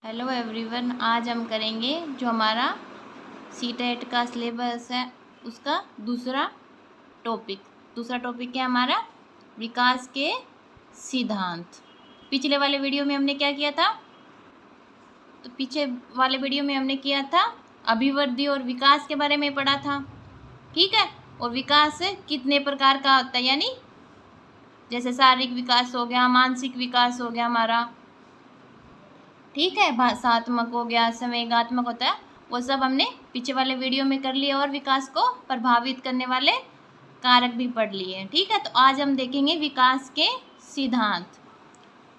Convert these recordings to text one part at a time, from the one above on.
Hello everyone, आज हम करेंगे जो हमारा सीटेट का सिलेबस है उसका दूसरा टॉपिक क्या हमारा विकास के सिद्धांत। पिछले वाले वीडियो में हमने क्या किया था? तो पीछे वाले वीडियो में हमने किया था अभिवृद्धि और विकास के बारे में पढ़ा था, ठीक है। और विकास कितने प्रकार का होता है, यानी जैसे शारीरिक विकास हो गया, मानसिक विकास हो गया हमारा, ठीक है, भाषात्मक हो गया, संवेगात्मक होता है, वो सब हमने पीछे वाले वीडियो में कर लिए और विकास को प्रभावित करने वाले कारक भी पढ़ लिए, ठीक है। तो आज हम देखेंगे विकास के सिद्धांत।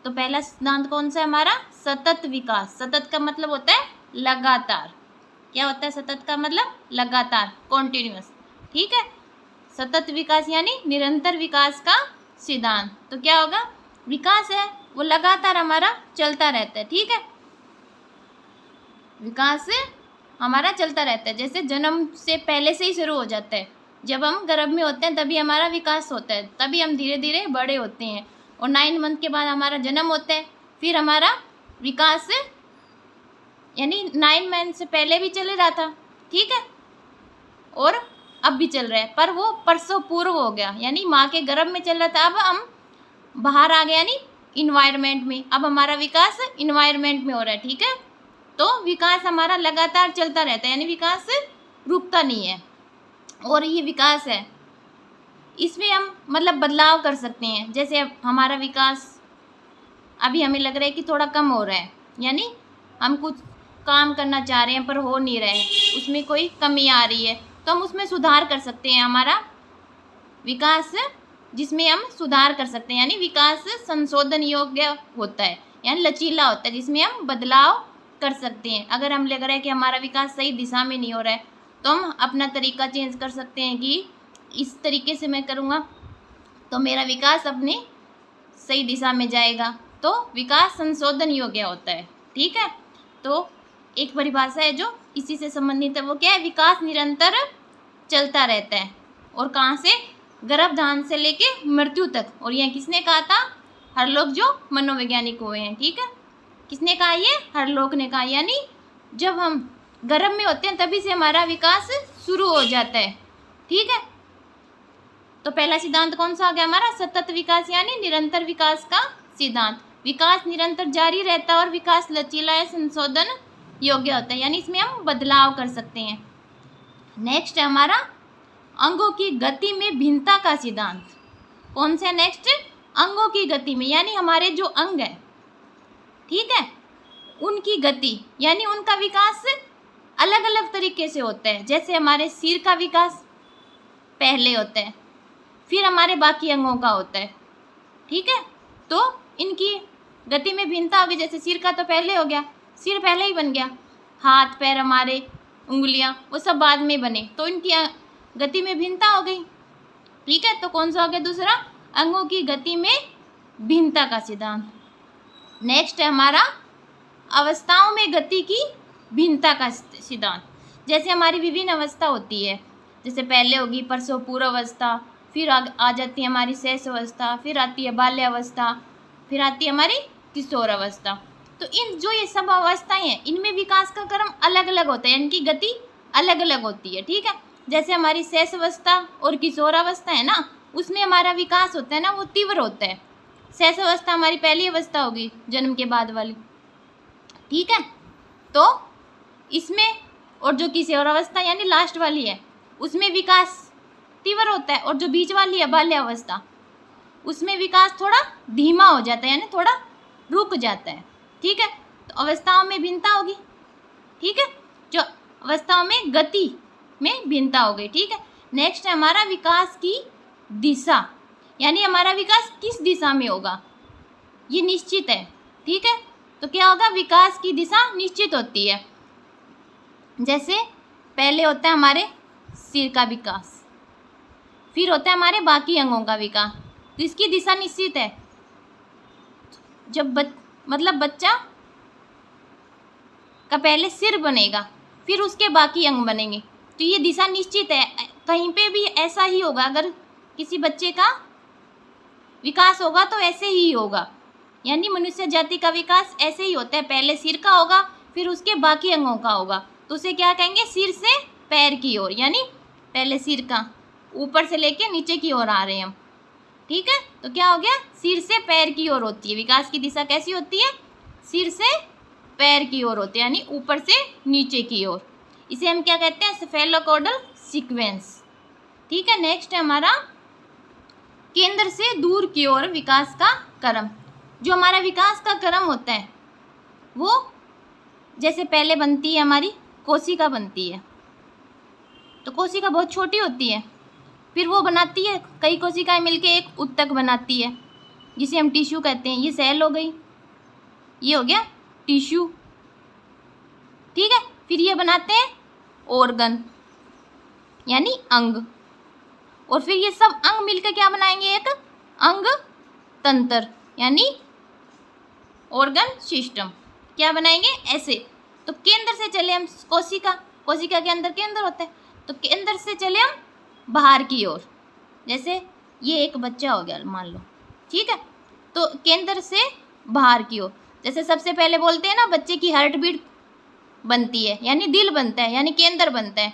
तो पहला सिद्धांत कौन सा है हमारा? सतत विकास। सतत का मतलब होता है लगातार। क्या होता है सतत का मतलब? लगातार, कॉन्टिन्यूअस, ठीक है। सतत विकास यानी निरंतर विकास का सिद्धांत। तो क्या होगा? विकास है वो लगातार हमारा चलता रहता है, ठीक है। विकास हमारा चलता रहता है, जैसे जन्म से पहले से ही शुरू हो जाता है। जब हम गर्भ में होते हैं तभी हमारा विकास होता है, तभी हम धीरे धीरे बड़े होते हैं। और 9 मंथ के बाद हमारा जन्म होता है, फिर हमारा विकास यानी 9 मंथ से पहले भी चल रहा था, ठीक है, और अब भी चल रहा है, पर वो प्रसव पूर्व हो गया, यानी माँ के गर्भ में चल रहा था, अब हम बाहर आ गए यानी इन्वायरमेंट में। अब हमारा विकास इन्वायरमेंट में हो रहा है, ठीक है। तो विकास हमारा लगातार चलता रहता है, यानी विकास रुकता नहीं है। और ये विकास है, इसमें हम मतलब बदलाव कर सकते हैं। जैसे अब हमारा विकास अभी हमें लग रहा है कि थोड़ा कम हो रहा है, यानी हम कुछ काम करना चाह रहे हैं पर हो नहीं रहा है, उसमें कोई कमी आ रही है, तो हम उसमें सुधार कर सकते हैं। हमारा विकास जिसमें हम सुधार कर सकते हैं, यानी विकास संशोधन योग्य होता है, यानी लचीला होता है, जिसमें हम बदलाव कर सकते हैं। अगर हम लग रहा है कि हमारा विकास सही दिशा में नहीं हो रहा है, तो हम अपना तरीका चेंज कर सकते हैं कि इस तरीके से मैं करूँगा तो मेरा विकास अपनी सही दिशा में जाएगा। तो विकास संशोधन योग्य होता है, ठीक है। तो एक परिभाषा है जो इसी से संबंधित है, वो क्या है? विकास निरंतर चलता रहता है। और कहाँ से? गर्भधारण से लेके मृत्यु तक। और यह किसने कहा था? हरलोक, जो मनोवैज्ञानिक हुए हैं, ठीक है। किसने कहा? ये हरलोक ने कहा। यानी जब हम गर्भ में होते हैं तभी से हमारा विकास शुरू हो जाता है, ठीक है। तो पहला सिद्धांत कौन सा आ गया हमारा? सतत विकास यानी निरंतर विकास का सिद्धांत। विकास निरंतर जारी रहता है और विकास लचीला है, संशोधन योग्य होता है, यानी इसमें हम बदलाव कर सकते हैं। नेक्स्ट है हमारा अंगों की गति में भिन्नता का सिद्धांत। कौन सा? नेक्स्ट अंगों की गति में, यानी हमारे जो अंग है, ठीक है, उनकी गति यानी उनका विकास अलग अलग तरीके से होता है। जैसे हमारे सिर का विकास पहले होता है, फिर हमारे बाकी अंगों का होता है, ठीक है। तो इनकी गति में भिन्नता होगी। जैसे सिर का तो पहले हो गया, सिर पहले ही बन गया, हाथ पैर हमारे उंगलियां वो सब बाद में बने, तो इनकी गति में भिन्नता हो गई, ठीक है। तो कौन सा हो गया दूसरा? अंगों की गति में भिन्नता का सिद्धांत। नेक्स्ट है हमारा अवस्थाओं में गति की भिन्नता का सिद्धांत। जैसे हमारी विभिन्न अवस्था होती है, जैसे पहले होगी प्रसव पूर्व अवस्था, फिर आ जाती है हमारी शैशव अवस्था, फिर आती है बाल्यावस्था, फिर आती है हमारी किशोर अवस्था। तो इन जो ये सब अवस्थाएं हैं, इनमें विकास का क्रम अलग अलग होता है, इनकी गति अलग अलग होती है, ठीक है। जैसे हमारी शैशवावस्था और किशोरावस्था है ना, उसमें हमारा विकास होता है ना, वो तीव्र होता है। शैशवावस्था हमारी पहली अवस्था होगी जन्म के बाद वाली, ठीक है। तो इसमें और जो किशोरावस्था यानी लास्ट वाली है, उसमें विकास तीव्र होता है, और जो बीच वाली है बाल्यावस्था, उसमें विकास थोड़ा धीमा हो जाता है, यानी थोड़ा रुक जाता है, ठीक है। तो अवस्थाओं में भिन्नता होगी, ठीक है, जो अवस्थाओं में गति में भिन्नता हो गई, ठीक है। नेक्स्ट है हमारा विकास की दिशा, यानी हमारा विकास किस दिशा में होगा ये निश्चित है, ठीक है। तो क्या होगा? विकास की दिशा निश्चित होती है। जैसे पहले होता है हमारे सिर का विकास, फिर होता है हमारे बाकी अंगों का विकास, तो इसकी दिशा निश्चित है। जब मतलब बच्चा का पहले सिर बनेगा, फिर उसके बाकी अंग बनेंगे, तो ये दिशा निश्चित है। कहीं पे भी ऐसा ही होगा, अगर किसी बच्चे का विकास होगा तो ऐसे ही होगा, यानी मनुष्य जाति का विकास ऐसे ही होता है, पहले सिर का होगा फिर उसके बाकी अंगों का होगा, तो उसे क्या कहेंगे, सिर से पैर की ओर, यानी पहले सिर का ऊपर से लेके नीचे की ओर आ रहे हैं हम, ठीक है। तो क्या हो गया, सिर से पैर की ओर होती है, विकास की दिशा कैसी होती है, सिर से पैर की ओर होती है, यानी ऊपर से नीचे की ओर। इसे हम क्या कहते हैं, सेफेलोकॉर्डल सीक्वेंस, ठीक है। नेक्स्ट है हमारा केंद्र से दूर की ओर विकास का क्रम। जो हमारा विकास का क्रम होता है वो जैसे पहले बनती है हमारी कोशिका बनती है, तो कोशिका बहुत छोटी होती है, फिर वो बनाती है कई कोशिकाएं मिलके एक उत्तक बनाती है जिसे हम टिश्यू कहते हैं। ये सेल हो गई, ये हो गया टिश्यू, ठीक है। फिर ये बनाते हैं ऑर्गन यानी अंग, और फिर ये सब अंग मिलकर क्या बनाएंगे, एक अंग तंत्र यानी ऑर्गन सिस्टम, क्या बनाएंगे ऐसे। तो केंद्र से चले हम कोशिका, कोशिका के अंदर केंद्र होता है, तो केंद्र से चले हम बाहर की ओर, जैसे ये एक बच्चा हो गया मान लो, ठीक है। तो केंद्र से बाहर की ओर, जैसे सबसे पहले बोलते हैं ना बच्चे की हार्ट बीट बनती है, यानी दिल बनता है, यानी केंद्र बनता है,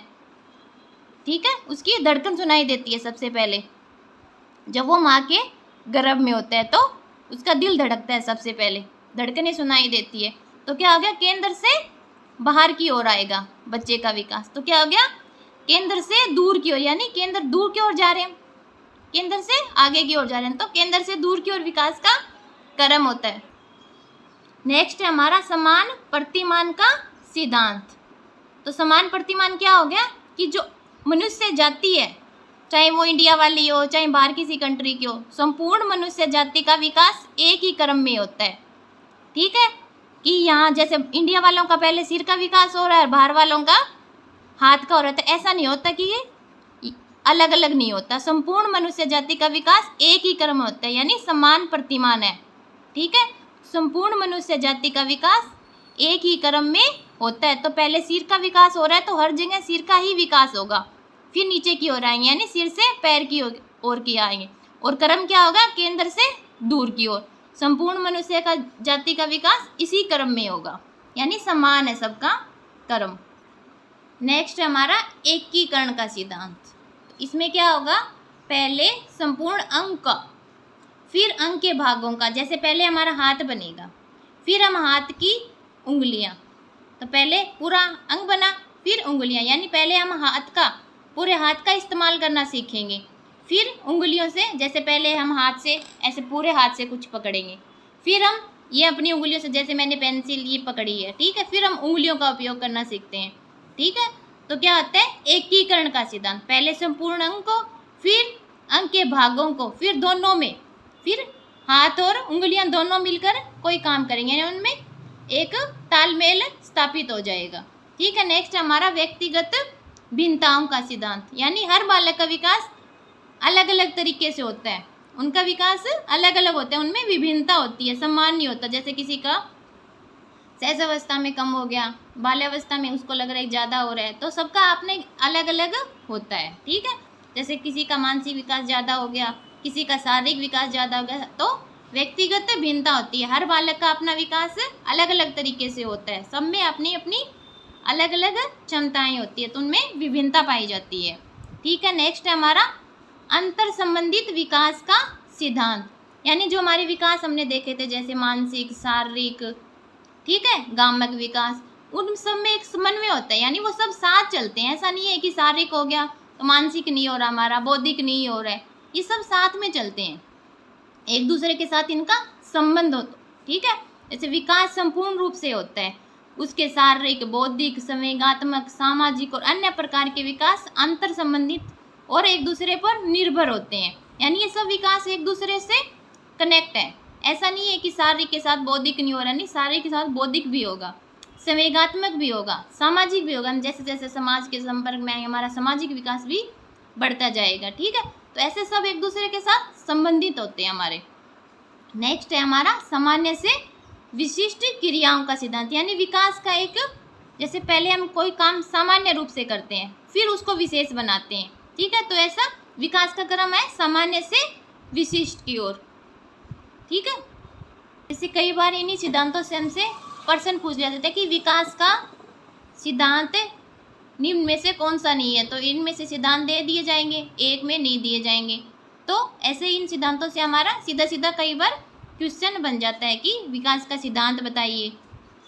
ठीक है। उसकी धड़कन सुनाई देती है सबसे पहले, जब वो माँ के गर्भ में होता है तो उसका दिल धड़कता है, सबसे पहले धड़कनें सुनाई देती है। तो क्या हो गया, केंद्र से बाहर की ओर आएगा बच्चे का विकास। तो क्या हो गया, केंद्र से दूर की ओर, यानी केंद्र दूर की ओर जा रहे हैं, केंद्र से आगे की ओर जा रहे हैं, तो केंद्र से दूर की ओर विकास का क्रम होता है। नेक्स्ट है हमारा समान प्रतिमान का सिद्धांत। तो समान प्रतिमान क्या हो गया कि जो मनुष्य जाति है, चाहे वो इंडिया वाली हो चाहे बाहर किसी कंट्री की हो, संपूर्ण मनुष्य जाति का विकास एक ही क्रम में होता है, ठीक है। कि यहाँ जैसे इंडिया वालों का पहले सिर का विकास हो रहा है और बाहर वालों का हाथ का हो रहा है, तो ऐसा नहीं होता कि ये अलग अलग नहीं होता, संपूर्ण मनुष्य जाति का विकास एक ही क्रम में होता है, यानी समान प्रतिमान है, ठीक है। संपूर्ण मनुष्य जाति का विकास एक ही क्रम में होता है। तो पहले सिर का विकास हो रहा है तो हर जगह सिर का ही विकास होगा, फिर नीचे की ओर आएंगे, यानी सिर से पैर की ओर की आएंगे, और क्रम क्या होगा, केंद्र से दूर की ओर। संपूर्ण मनुष्य का जाति का विकास इसी क्रम में होगा, यानी समान है सबका क्रम। नेक्स्ट है हमारा एकीकरण का सिद्धांत। इसमें क्या होगा, पहले संपूर्ण अंग का, फिर अंग के भागों का, जैसे पहले हमारा हाथ बनेगा, फिर हम हाथ की उंगलियां, तो पहले पूरा अंग बना फिर उंगलियां, यानी पहले हम हाथ का, पूरे हाथ का इस्तेमाल करना सीखेंगे, फिर उंगलियों से, जैसे पहले हम हाथ से ऐसे पूरे हाथ से कुछ पकड़ेंगे, फिर हम ये अपनी उंगलियों से, जैसे मैंने पेंसिल ये पकड़ी है, ठीक है, फिर हम उंगलियों का उपयोग करना सीखते हैं, ठीक है। तो क्या होता है, एकीकरण का सिद्धांत, पहले संपूर्ण अंग को, फिर अंग के भागों को, फिर दोनों में, फिर हाथ और उंगलियां दोनों मिलकर कोई काम करेंगे, यानी उनमें एक तालमेल स्थापित हो जाएगा, ठीक है। नेक्स्ट हमारा व्यक्तिगत भिन्नताओं का सिद्धांत, यानी हर बालक का विकास अलग अलग तरीके से होता है, उनका विकास अलग अलग होता है, उनमें विभिन्नता होती है, समान नहीं होता। जैसे किसी का सहजावस्था में कम हो गया, बाल्यावस्था में उसको लग रहा है ज़्यादा हो रहा है, तो सबका अपने अलग अलग होता है, ठीक है। जैसे किसी का मानसिक विकास ज़्यादा हो गया, किसी का शारीरिक विकास ज़्यादा हो गया, तो व्यक्तिगत भिन्नता होती है, हर बालक का अपना विकास अलग अलग तरीके से होता है, सब में अपनी अपनी अलग अलग क्षमताएं होती है, तो उनमें विभिन्नता पाई जाती है, ठीक है। नेक्स्ट है हमारा अंतर संबंधित विकास का सिद्धांत, यानी जो हमारे विकास हमने देखे थे, जैसे मानसिक, शारीरिक, ठीक है, गामक विकास, उन सब में एक समन्वय होता है, यानी वो सब साथ चलते हैं। ऐसा नहीं है कि शारीरिक हो गया तो मानसिक नहीं हो रहा, हमारा बौद्धिक नहीं हो रहा है, ये सब साथ में चलते हैं, एक दूसरे के साथ इनका संबंध होता, ठीक है। जैसे विकास संपूर्ण रूप से होता है, उसके शारीरिक, बौद्धिक, संवेगात्मक, सामाजिक और अन्य प्रकार के विकास अंतर संबंधित और एक दूसरे पर निर्भर होते हैं, यानी ये सब विकास एक दूसरे से कनेक्ट है। ऐसा नहीं है कि शारीरिक के साथ बौद्धिक नहीं हो रहा, नहीं, शारीरिक के साथ बौद्धिक भी होगा, संवेगात्मक भी होगा, सामाजिक भी होगा, जैसे जैसे समाज के संपर्क में आएंगे हमारा सामाजिक विकास भी बढ़ता जाएगा, ठीक है। तो ऐसे सब एक दूसरे के साथ संबंधित होते हैं हमारे। नेक्स्ट है हमारा सामान्य से विशिष्ट क्रियाओं का सिद्धांत, यानी विकास का एक, जैसे पहले हम कोई काम सामान्य रूप से करते हैं फिर उसको विशेष बनाते हैं, ठीक है। तो ऐसा विकास का क्रम है सामान्य से विशिष्ट की ओर, ठीक है। जैसे कई बार इन्हीं सिद्धांतों से हमसे प्रश्न पूछ लिया जाता है कि विकास का सिद्धांत निम्न में से कौन सा नहीं है, तो इनमें से सिद्धांत दे दिए जाएंगे, एक में नहीं दिए जाएंगे। तो ऐसे इन सिद्धांतों से हमारा सीधा सीधा कई बार क्वेश्चन बन जाता है कि विकास का सिद्धांत बताइए,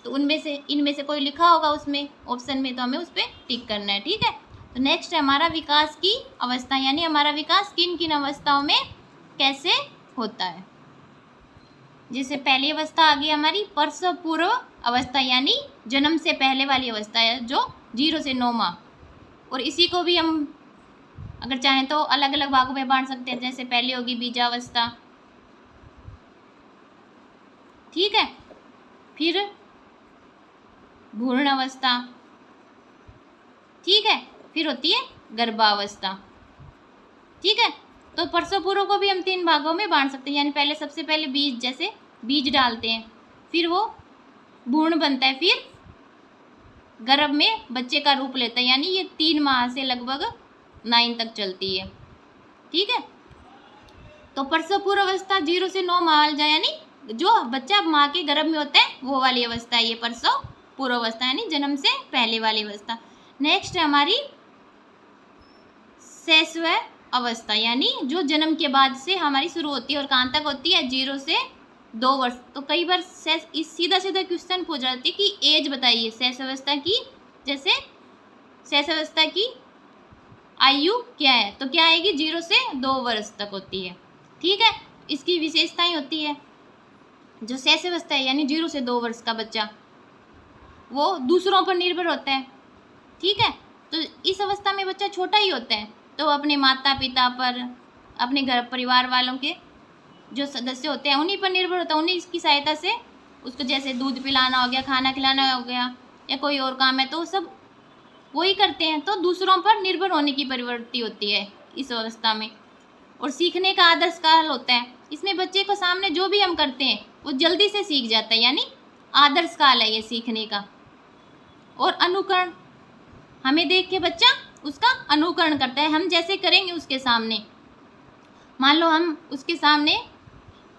तो उनमें से इनमें से कोई लिखा होगा उसमें ऑप्शन में, तो हमें उस पर टिक करना है। ठीक है, तो नेक्स्ट है हमारा विकास की अवस्था, यानी हमारा विकास किन किन अवस्थाओं में कैसे होता है। जैसे पहली अवस्था आ गई हमारी प्रसव पूर्व अवस्था, यानी जन्म से पहले वाली अवस्था है जो 0 से 9 माह, और इसी को भी हम अगर चाहें तो अलग अलग भागों में बांट सकते हैं। जैसे पहली होगी बीजावस्था, ठीक है, फिर भ्रूण अवस्था, ठीक है, फिर होती है गर्भावस्था। ठीक है, तो प्रसव पूर्व को भी हम 3 भागों में बांट सकते हैं, यानी पहले सबसे पहले बीज, जैसे बीज डालते हैं, फिर वो भ्रूण बनता है, फिर गर्भ में बच्चे का रूप लेता है, यानी ये 3 माह से लगभग 9 तक चलती है। ठीक है, तो प्रसव पूर्व अवस्था 0 से 9 माह जाए, यानी जो बच्चा माँ के गर्भ में होता है वो वाली अवस्था है ये प्रसव पूर्व अवस्था, यानी जन्म से पहले वाली अवस्था। नेक्स्ट है हमारी शैशव अवस्था, यानी जो जन्म के बाद से हमारी शुरू होती है और कहाँ तक होती है, 0 से 2 वर्ष। तो कई बार इस सीधा सीधा क्वेश्चन पूछ जाती है कि एज बताइए शैशवावस्था की, जैसे शैशवावस्था की आयु क्या है, तो क्या आएगी, 0 से 2 वर्ष तक होती है। ठीक है, इसकी विशेषताएं होती है, जो शैशवावस्था है यानी 0 से 2 वर्ष का बच्चा वो दूसरों पर निर्भर होता है। ठीक है, तो इस अवस्था में बच्चा छोटा ही होता है, तो अपने माता पिता पर, अपने घर परिवार वालों के जो सदस्य होते हैं उन्हीं पर निर्भर होता है, उन्हीं की सहायता से उसको जैसे दूध पिलाना हो गया, खाना खिलाना हो गया, या कोई और काम है तो सब वही करते हैं, तो दूसरों पर निर्भर होने की प्रवृत्ति होती है इस अवस्था में। और सीखने का आदर्श काल होता है, इसमें बच्चे को सामने जो भी हम करते हैं वो जल्दी से सीख जाता है, यानी आदर्श काल है ये सीखने का। और अनुकरण, हमें देख के बच्चा उसका अनुकरण करता है, हम जैसे करेंगे उसके सामने, मान लो हम उसके सामने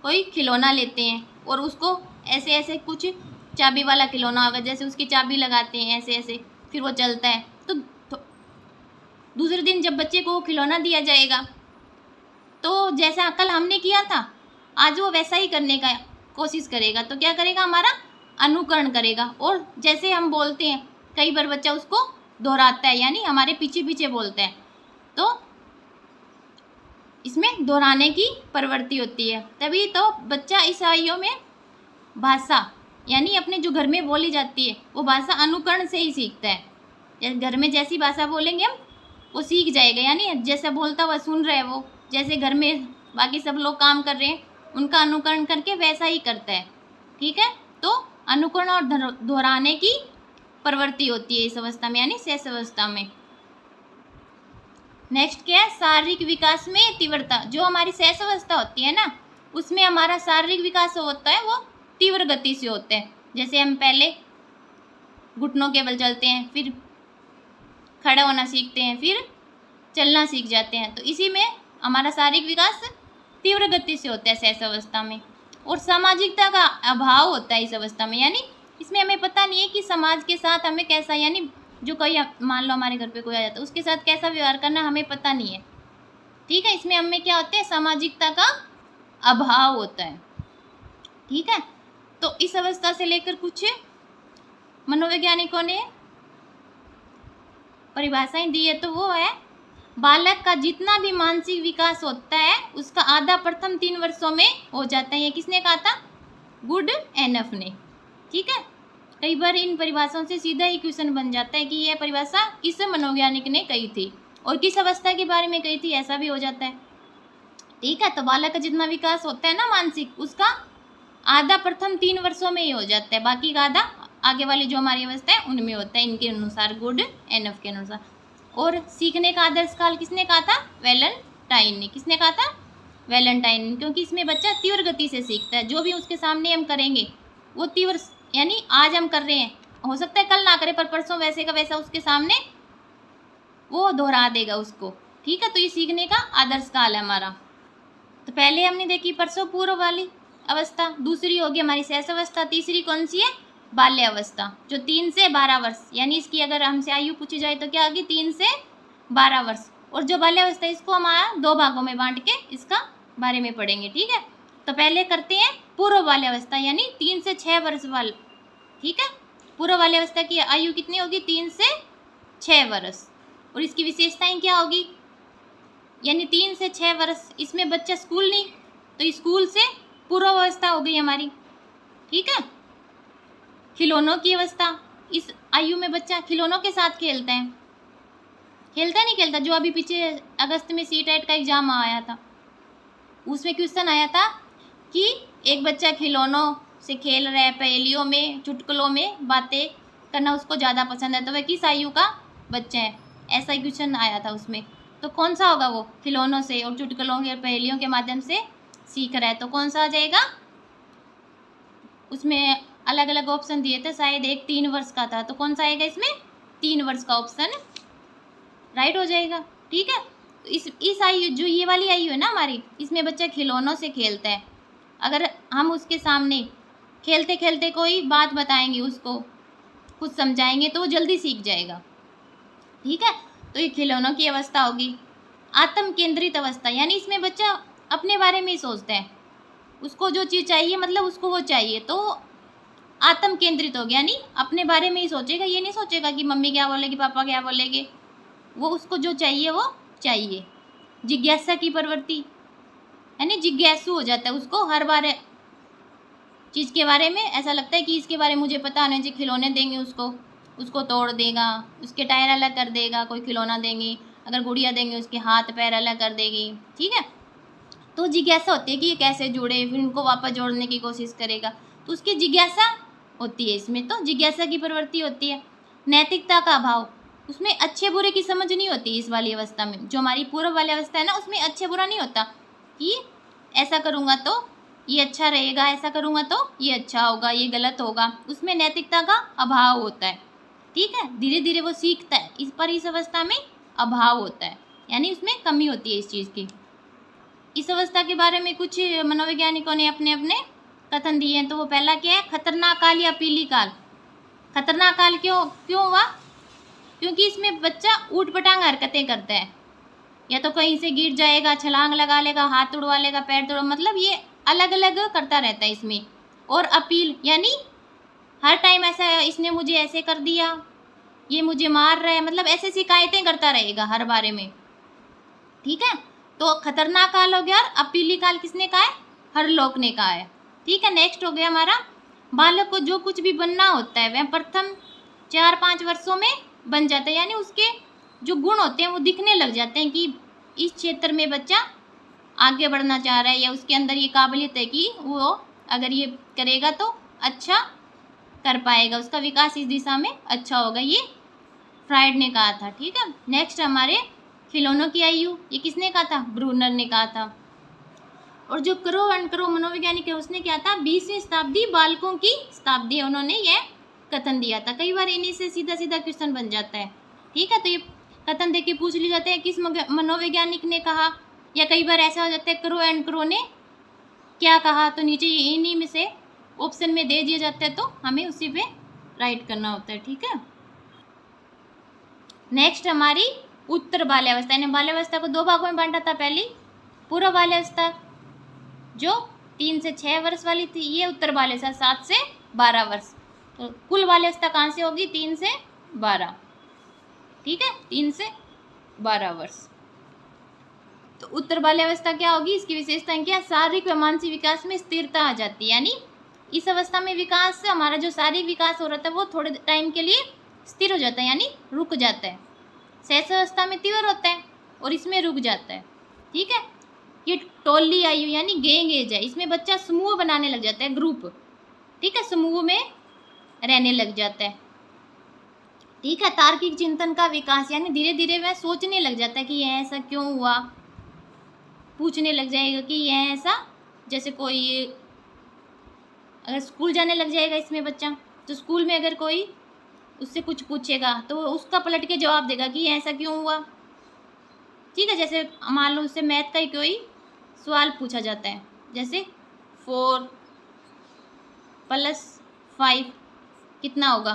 कोई खिलौना लेते हैं और उसको ऐसे ऐसे, कुछ चाबी वाला खिलौना होगा, जैसे उसकी चाबी लगाते हैं ऐसे ऐसे, फिर वो चलता है, तो दूसरे दिन जब बच्चे को खिलौना दिया जाएगा तो जैसा कल हमने किया था आज वो वैसा ही करने का कोशिश करेगा, तो क्या करेगा, हमारा अनुकरण करेगा। और जैसे हम बोलते हैं कई बार बच्चा उसको दोहराता है, यानी हमारे पीछे पीछे बोलता है, तो इसमें दोहराने की प्रवृत्ति होती है। तभी तो बच्चा इस आयु में भाषा, यानी अपने जो घर में बोली जाती है वो भाषा अनुकरण से ही सीखता है। जैसे घर में जैसी भाषा बोलेंगे हम वो सीख जाएगा, यानी जैसा बोलता हुआ सुन रहे हैं वो, जैसे घर में बाकी सब लोग काम कर रहे हैं उनका अनुकरण करके वैसा ही करता है। ठीक है, तो अनुकरण और दोहराने की प्रवृत्ति होती है इस अवस्था में, यानी शैशव अवस्था में। नेक्स्ट क्या है, शारीरिक विकास में तीव्रता। जो हमारी शैशव अवस्था होती है ना, उसमें हमारा शारीरिक विकास होता है वो तीव्र गति से होता है। जैसे हम पहले घुटनों के बल चलते हैं, फिर खड़ा होना सीखते हैं, फिर चलना सीख जाते हैं, तो इसी में हमारा शारीरिक विकास तीव्र गति से होता है शैशव अवस्था में। और सामाजिकता का अभाव होता है इस अवस्था में, यानी इसमें हमें पता नहीं है कि समाज के साथ हमें कैसा, यानी जो कोई मान लो हमारे घर पे कोई आ जाता है उसके साथ कैसा व्यवहार करना हमें पता नहीं है। ठीक है, इसमें हमें क्या होता है, सामाजिकता का अभाव होता है। ठीक है, तो इस अवस्था से लेकर कुछ मनोवैज्ञानिकों ने परिभाषाएं दी है, तो वो है बालक का जितना भी मानसिक विकास होता है उसका आधा प्रथम 3 वर्षों में हो जाता है। ये किसने कहा था, गुड एनफ ने। ठीक है, कई बार इन परिभाषाओं से सीधा ही क्वेश्चन बन जाता है कि यह परिभाषा किस मनोवैज्ञानिक ने कही थी और किस अवस्था के बारे में कही थी, ऐसा भी हो जाता है। ठीक है, तो बालक का जितना विकास होता है ना मानसिक, उसका आधा प्रथम 3 वर्षों में ही हो जाता है, बाकी का आधा आगे वाली जो हमारी अवस्था है उनमें होता है, इनके अनुसार, गुड एनफ के अनुसार। और सीखने का आदर्श काल किसने कहा था, वैलेंटाइन ने। किसने कहा था, वैलेंटाइन, क्योंकि इसमें बच्चा तीव्र गति से सीखता है, जो भी उसके सामने हम करेंगे वो तीव्र, यानी आज हम कर रहे हैं हो सकता है कल ना करे, पर परसों वैसे का वैसा उसके सामने वो दोहरा देगा उसको। ठीक है, तो ये सीखने का आदर्श काल है हमारा। तो पहले हमने देखी प्रसव पूर्व वाली, अवस्था, दूसरी होगी हमारी शैशव अवस्था, तीसरी कौन सी है, बाल्य अवस्था, जो 3 से 12 वर्ष, यानी इसकी अगर हमसे आयु पूछी जाए तो क्या होगी, 3 से 12 वर्ष। और जो बाल्य अवस्था इसको हम 2 भागों में बांट के इसका बारे में पढ़ेंगे, ठीक है। तो पहले करते हैं पूर्व बाल्य अवस्था, यानी 3 से 6 वर्ष वाले, ठीक है। पूर्व बाल्य अवस्था की आयु कितनी होगी, 3 से 6 वर्ष। और इसकी विशेषताएं क्या होगी, यानी 3 से 6 वर्ष, इसमें बच्चा स्कूल नहीं, तो स्कूल से पूर्व अवस्था हो गई हमारी, ठीक है। खिलौनों की अवस्था, इस आयु में बच्चा खिलौनों के साथ खेलता है, खेलता नहीं खेलता, जो अभी पीछे अगस्त में CTET का एग्जाम आया था उसमें क्वेश्चन आया था कि एक बच्चा खिलौनों से खेल रहा है, पहेलियों में, चुटकुलों में बातें करना उसको ज़्यादा पसंद है, तो वह किस आयु का बच्चा है, ऐसा क्वेश्चन आया था उसमें। तो कौन सा होगा, वो खिलौनों से और चुटकुलों के पहेलियों के माध्यम से सीख रहा है, तो कौन सा आ जाएगा। उसमें अलग अलग ऑप्शन दिए थे, शायद एक 3 वर्ष का था, तो कौन सा आएगा इसमें, 3 वर्ष का ऑप्शन राइट हो जाएगा, ठीक है। तो इस आयु, जो ये वाली आयु है ना हमारी, इसमें बच्चा खिलौनों से खेलता है। अगर हम उसके सामने खेलते खेलते कोई बात बताएंगे, उसको कुछ समझाएंगे, तो वो जल्दी सीख जाएगा, ठीक है। तो ये खिलौनों की अवस्था होगी। आत्म केंद्रित अवस्था, यानी इसमें बच्चा अपने बारे में ही सोचता है, उसको जो चीज़ चाहिए मतलब उसको वो चाहिए, तो आत्म केंद्रित हो गया, यानी अपने बारे में ही सोचेगा, ये नहीं सोचेगा कि मम्मी क्या बोलेगी, पापा क्या बोलेंगे, वो उसको जो चाहिए वो चाहिए। जिज्ञासा की प्रवृत्ति, यानी जिज्ञासु हो जाता है, उसको हर बार चीज़ के बारे में ऐसा लगता है कि इसके बारे में मुझे पता नहीं, जो खिलौने देंगे उसको तोड़ देगा, उसके टायर अलग कर देगा, कोई खिलौना देंगे, अगर गुड़िया देंगे उसके हाथ पैर अलग कर देगी, ठीक है। तो जिज्ञासा होती है कि ये कैसे जुड़े, फिर उनको वापस जोड़ने की कोशिश करेगा, तो उसकी जिज्ञासा होती है इसमें, तो जिज्ञासा की प्रवृत्ति होती है। नैतिकता का अभाव, उसमें अच्छे बुरे की समझ नहीं होती इस वाली अवस्था में, जो हमारी पूर्व वाली अवस्था है ना, उसमें अच्छे बुरा नहीं होता कि ऐसा करूँगा तो ये अच्छा रहेगा, ऐसा करूँगा तो ये अच्छा होगा, ये गलत होगा, उसमें नैतिकता का अभाव होता है, ठीक है। धीरे धीरे वो सीखता है, इस अवस्था में अभाव होता है, यानी उसमें कमी होती है इस चीज़ की। इस अवस्था के बारे में कुछ मनोवैज्ञानिकों ने अपने अपने कथन दिए हैं। तो वो पहला क्या है, खतरनाक काल या पीली काल। खतरनाक काल क्यों हुआ, क्योंकि इसमें बच्चा ऊटपटांग हरकतें करता है, या तो कहीं से गिर जाएगा, छलांग लगा लेगा, हाथ तोड़वा लेगा, पैर तोड़, मतलब ये अलग अलग करता रहता है इसमें। और अपील, यानी हर टाइम ऐसा, इसने मुझे ऐसे कर दिया, ये मुझे मार रहा है, मतलब ऐसे शिकायतें करता रहेगा हर बारे में, ठीक है। तो खतरनाक काल हो गया। और अपीली काल किसने कहा है, हरलोक ने कहा है, ठीक है। नेक्स्ट हो गया हमारा, बालक को जो कुछ भी बनना होता है वह प्रथम 4-5 वर्षों में बन जाता है, यानी उसके जो गुण होते हैं वो दिखने लग जाते हैं कि इस क्षेत्र में बच्चा आगे बढ़ना चाह रहा है, या उसके अंदर ये काबिलियत है कि वो अगर ये करेगा तो अच्छा कर पाएगा, उसका विकास इस दिशा में अच्छा होगा, ये फ्राइड ने कहा था, ठीक है। नेक्स्ट हमारे खिलौनों की आयु, ये किसने कहा था, ब्रूनर ने कहा था। और जो क्रो एंड क्रो मनोवैज्ञानिक है उसने क्या था, 20वीं शताब्दी बालकों की शताब्दी, उन्होंने ये कथन दिया था। कई बार इन्हीं से सीधा सीधा क्वेश्चन बन जाता है, ठीक है। तो ये कथन देख के पूछ लिए जाते हैं किस मनोवैज्ञानिक ने कहा, या कई बार ऐसा हो जाता है क्रो एंड क्रो ने क्या कहा, तो नीचे इन्हीं में से ऑप्शन में दे दिया जाता है, तो हमें उसी पे राइट करना होता है, ठीक है। नेक्स्ट हमारी उत्तर बाल्यावस्था, यानी बाल्यावस्था को 2 भागों में बांटा था। पहली पूर्व बाल्यावस्था जो 3 से 6 वर्ष वाली थी, ये उत्तर बाल्यावस्था 7 से 12 वर्ष। तो कुल बाल्यावस्था कहाँ से होगी, 3 से 12, ठीक है, 3 से 12 वर्ष। तो उत्तर बाल्यावस्था क्या होगी, इसकी विशेषताएं क्या, शारीरिक व मानसिक विकास में स्थिरता आ जाती है, यानी इस अवस्था में विकास, हमारा जो शारीरिक विकास हो रहा था वो थोड़े टाइम के लिए स्थिर हो जाता है, यानी रुक जाता है। शैशव अवस्था में तीव्र होता है और इसमें रुक जाता है, ठीक है। ये टोली आयु यानी गैंग एज है, इसमें बच्चा समूह बनाने लग जाता है, ग्रुप, ठीक है, समूह में रहने लग जाता है, ठीक है। तार्किक चिंतन का विकास, यानी धीरे धीरे वह सोचने लग जाता है कि यह ऐसा क्यों हुआ, पूछने लग जाएगा कि यह ऐसा, जैसे कोई अगर स्कूल जाने लग जाएगा इसमें बच्चा, तो स्कूल में अगर कोई उससे कुछ पूछेगा तो उसका पलट के जवाब देगा कि ऐसा क्यों हुआ, ठीक है। जैसे मान लो उससे मैथ का ही कोई सवाल पूछा जाता है, जैसे 4 + 5 कितना होगा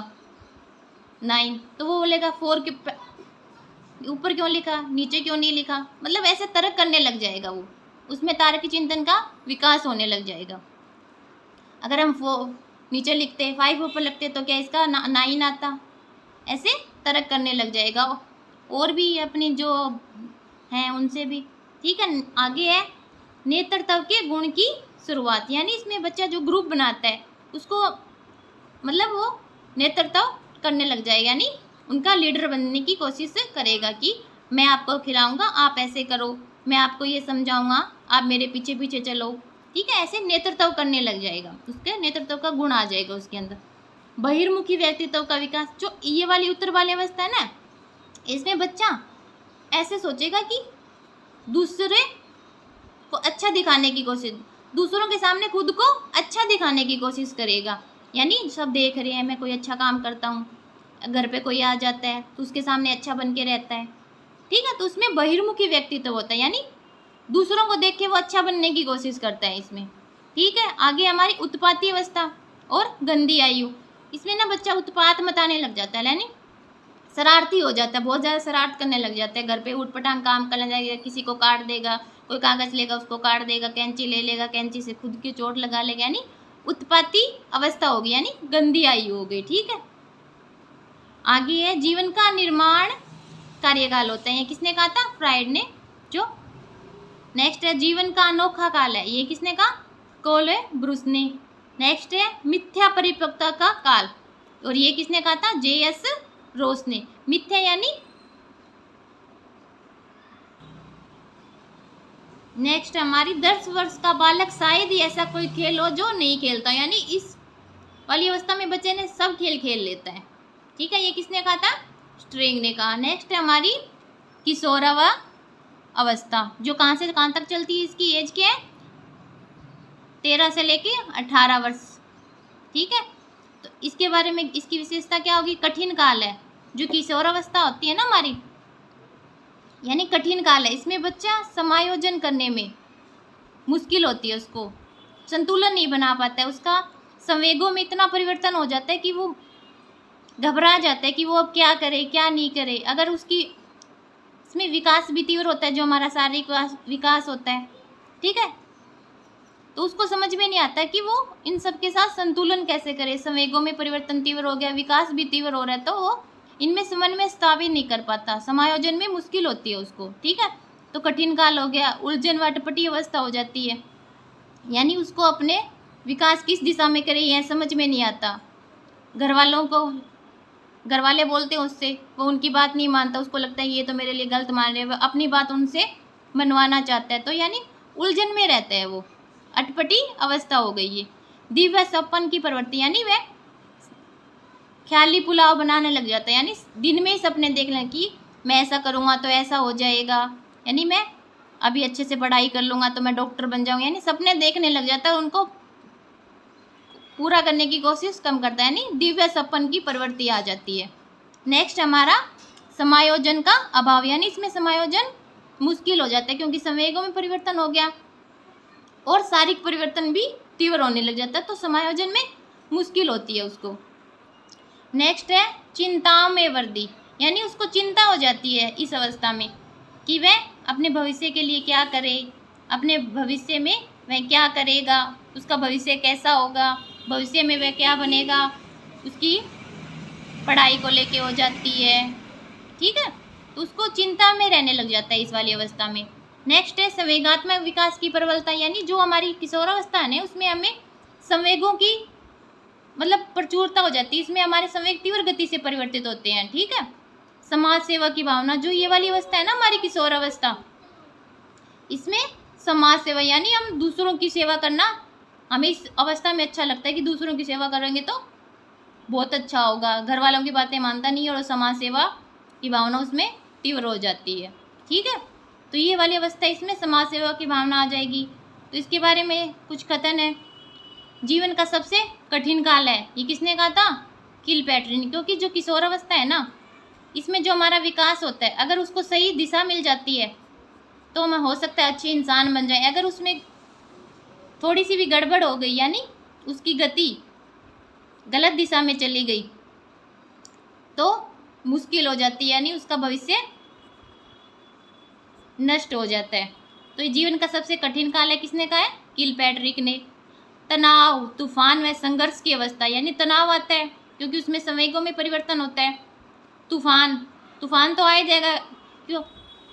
9। तो वो बोलेगा 4 के ऊपर क्यों लिखा, नीचे क्यों नहीं लिखा, मतलब ऐसे तर्क करने लग जाएगा वो, उसमें तार्किक चिंतन का विकास होने लग जाएगा। अगर हम 4 नीचे लिखते 5 ऊपर लिखते तो क्या इसका 9 आता, ऐसे तर्क करने लग जाएगा। और भी अपनी जो हैं उनसे भी, ठीक है। आगे है नेतृत्व के गुण की शुरुआत, यानी इसमें बच्चा जो ग्रुप बनाता है उसको मतलब वो नेतृत्व करने लग जाएगा, यानी उनका लीडर बनने की कोशिश करेगा कि मैं आपको खिलाऊंगा, आप ऐसे करो, मैं आपको ये समझाऊंगा, आप मेरे पीछे पीछे चलो, ठीक है। ऐसे नेतृत्व करने लग जाएगा, उसके नेतृत्व का गुण आ जाएगा उसके अंदर। बहिर्मुखी व्यक्तित्व का विकास, जो ये वाली उत्तर वाली अवस्था है ना, इसमें बच्चा ऐसे सोचेगा कि दूसरे को अच्छा दिखाने की कोशिश, दूसरों के सामने खुद को अच्छा दिखाने की कोशिश करेगा, यानी सब देख रहे हैं मैं कोई अच्छा काम करता हूँ, घर पे कोई आ जाता है तो उसके सामने अच्छा बन के रहता है, ठीक है। तो उसमें बहिर्मुखी व्यक्तित्व होता है, यानी दूसरों को देख के वो अच्छा बनने की कोशिश करता है इसमें, ठीक है। आगे हमारी उत्पाती अवस्था और गंदी आयु, इसमें ना बच्चा उत्पात मचाने लग जाता है, यानी शरारती हो जाता है, बहुत ज़्यादा शरारत करने लग जाता है, घर पे उठपटांग काम करने लगेगा, किसी को काट देगा, कोई कागज़ लेगा उसको काट देगा, कैंची ले लेगा, कैंची से खुद की चोट लगा लेगा, यानी उत्पाती अवस्था होगी, यानी गंदी आयु हो गई, ठीक है। आगे है जीवन का निर्माण कार्यकाल होता है, ये किसने कहा था, फ्राइड ने। जो नेक्स्ट है जीवन का अनोखा काल है, ये किसने कहा, कोले ब्रूस ने। नेक्स्ट है मिथ्या परिपक्वता का काल, और ये किसने कहा था, J.S. रोस ने। मिथ्या यानी नेक्स्ट हमारी 10 वर्ष का बालक शायद ही ऐसा कोई खेल हो जो नहीं खेलता, यानी इस वाली अवस्था में बच्चे ने सब खेल खेल लेता है, ठीक है। ये किसने कहा था, स्ट्रिंग ने कहा। नेक्स्ट है हमारी किशोरावा अवस्था, जो कहाँ से कहाँ तक चलती है, इसकी एज क्या है 13 से लेके 18 वर्ष, ठीक है। तो इसके बारे में इसकी विशेषता क्या होगी, कठिन काल है, जो किशोरावस्था होती है ना हमारी, यानी कठिन काल है, इसमें बच्चा समायोजन करने में मुश्किल होती है, उसको संतुलन नहीं बना पाता है, उसका संवेगों में इतना परिवर्तन हो जाता है कि वो घबरा जाता है कि वो अब क्या करे क्या नहीं करे। अगर उसकी इसमें विकास भी तीव्र होता है, जो हमारा शारीरिक विकास होता है, ठीक है, तो उसको समझ में नहीं आता कि वो इन सब के साथ संतुलन कैसे करे। संवेगों में परिवर्तन तीव्र हो गया, विकास भी तीव्र हो रहा है, तो वो इनमें समन्वय स्थापित नहीं कर पाता, समायोजन में मुश्किल होती है उसको, ठीक है। तो कठिन काल हो गया, उलझन व अटपटी अवस्था हो जाती है, यानी उसको अपने विकास किस दिशा में करे यह समझ में नहीं आता। घर वाले बोलते हैं उससे, वो उनकी बात नहीं मानता, उसको लगता है ये तो मेरे लिए गलत मान रहे हैं, वो अपनी बात उनसे मनवाना चाहता है, तो यानी उलझन में रहता है वो, अटपटी अवस्था हो गई है। दिव्य सपन की प्रवृत्ति, यानी वह ख्याली पुलाव बनाने लग जाता है, यानी दिन में ही सपने देख लें कि मैं ऐसा करूँगा तो ऐसा हो जाएगा, यानी मैं अभी अच्छे से पढ़ाई कर लूँगा तो मैं डॉक्टर बन जाऊँगा, यानी सपने देखने लग जाता है, उनको पूरा करने की कोशिश कम करता है, यानी दिव्य सपन की प्रवृत्ति आ जाती है। नेक्स्ट हमारा समायोजन का अभाव, यानी इसमें समायोजन मुश्किल हो जाता है, क्योंकि संवेगों में परिवर्तन हो गया और शारीरिक परिवर्तन भी तीव्र होने लग जाता है, तो समायोजन में मुश्किल होती है उसको। नेक्स्ट है चिंताओं में वृद्धि, यानी उसको चिंता हो जाती है इस अवस्था में कि वह अपने भविष्य के लिए क्या करे, अपने भविष्य में वह क्या करेगा, उसका भविष्य कैसा होगा, भविष्य में वह क्या बनेगा, उसकी पढ़ाई को लेके हो जाती है, ठीक है। तो उसको चिंता में रहने लग जाता है इस वाली अवस्था में। नेक्स्ट है संवेगात्मक विकास की प्रबलता, यानी जो हमारी किशोरावस्था है उसमें हमें संवेगों की मतलब प्रचुरता हो जाती है, इसमें हमारे संवेग तीव्र गति से परिवर्तित होते हैं, ठीक है। समाज सेवा की भावना, जो ये वाली अवस्था है ना हमारी किशोरावस्था, इसमें समाज सेवा, यानी हम दूसरों की सेवा करना हमें इस अवस्था में अच्छा लगता है कि दूसरों की सेवा करेंगे तो बहुत अच्छा होगा, घर वालों की बातें मानता नहीं और समाज सेवा की भावना उसमें तीव्र हो जाती है, ठीक है। तो ये वाली अवस्था इसमें समाज सेवा की भावना आ जाएगी। तो इसके बारे में कुछ कथन है, जीवन का सबसे कठिन काल है, ये किसने कहा था, किलपैटरी ने, क्योंकि जो किशोरावस्था है ना इसमें जो हमारा विकास होता है, अगर उसको सही दिशा मिल जाती है तो हम हो सकता है अच्छे इंसान बन जाए। अगर उसमें थोड़ी सी भी गड़बड़ हो गई यानी उसकी गति गलत दिशा में चली गई तो मुश्किल हो जाती है, यानी उसका भविष्य नष्ट हो जाता है। तो ये जीवन का सबसे कठिन काल है, किसने कहा है? किलपैट्रिक ने। तनाव, तूफान व संघर्ष की अवस्था, यानी तनाव आता है क्योंकि उसमें संवेगों में परिवर्तन होता है। तूफान तो आ ही जाएगा, क्यों?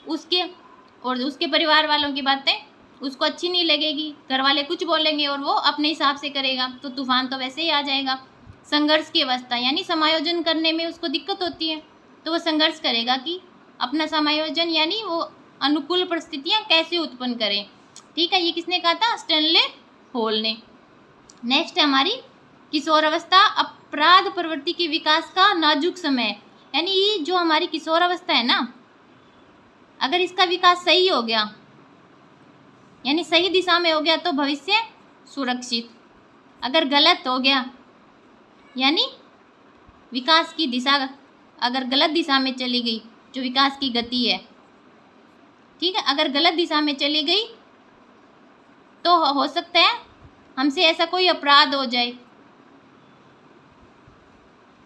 उसके और उसके परिवार वालों की बातें उसको अच्छी नहीं लगेगी, घर वाले कुछ बोलेंगे और वो अपने हिसाब से करेगा, तो तूफान तो वैसे ही आ जाएगा। संघर्ष की अवस्था, यानी समायोजन करने में उसको दिक्कत होती है, तो वो संघर्ष करेगा कि अपना समायोजन यानी वो अनुकूल परिस्थितियाँ कैसे उत्पन्न करें। ठीक है, ये किसने कहा था? स्टैनले होल ने। नेक्स्ट है हमारी किशोर अवस्था, अपराध प्रवृत्ति के विकास का नाजुक समय, यानी ये जो हमारी किशोर अवस्था है ना, अगर इसका विकास सही हो गया यानी सही दिशा में हो गया तो भविष्य सुरक्षित, अगर गलत हो गया यानी विकास की दिशा अगर गलत दिशा में चली गई, जो विकास की गति है, ठीक है, अगर गलत दिशा में चली गई तो हो सकता है हमसे ऐसा कोई अपराध हो जाए।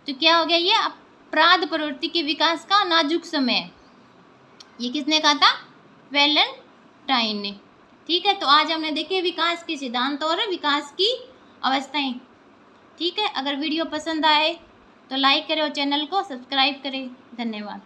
तो क्या हो गया? ये अपराध प्रवृत्ति के विकास का नाजुक समय। ये किसने कहा था? वैलेंटाइन ने। ठीक है, तो आज हमने देखे विकास के सिद्धांत और विकास की अवस्थाएं। ठीक है, अगर वीडियो पसंद आए तो लाइक करें और चैनल को सब्सक्राइब करें। धन्यवाद।